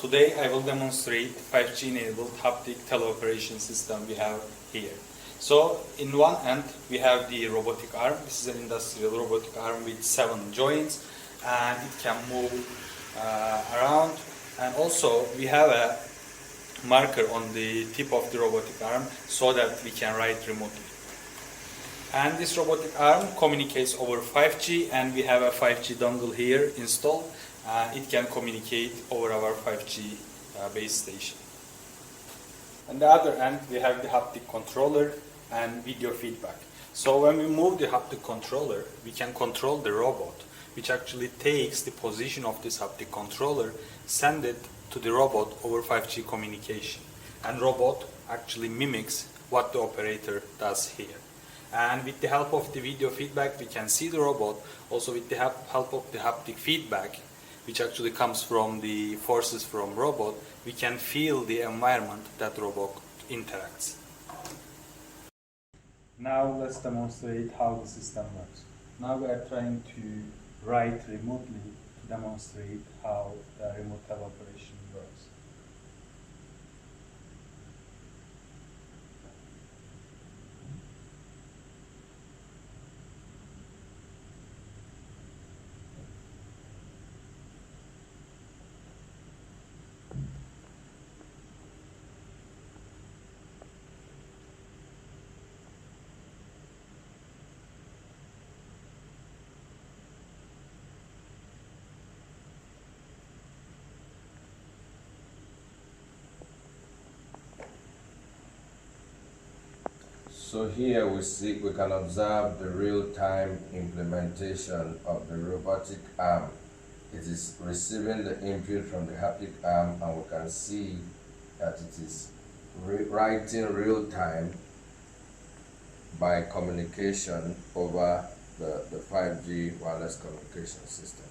Today I will demonstrate 5G enabled haptic teleoperation system we have here. So in one end we have the robotic arm. This is an industrial robotic arm with 7 joints and it can move around, and also we have a marker on the tip of the robotic arm so that we can write remotely. And this robotic arm communicates over 5G, and we have a 5G dongle here installed. It can communicate over our 5G base station. On the other end, we have the haptic controller and video feedback. So when we move the haptic controller, we can control the robot, which actually takes the position of this haptic controller, send it to the robot over 5G communication. And robot actually mimics what the operator does here. And with the help of the video feedback, we can see the robot. Also with the help of the haptic feedback, which actually comes from the forces from robot, we can feel the environment that robot interacts. Now let's demonstrate how the system works. Now we are trying to write remotely to demonstrate how the remote teleoperation works. So here we can observe the real-time implementation of the robotic arm. It is receiving the input from the haptic arm, and we can see that it is writing real-time by communication over the 5G wireless communication system.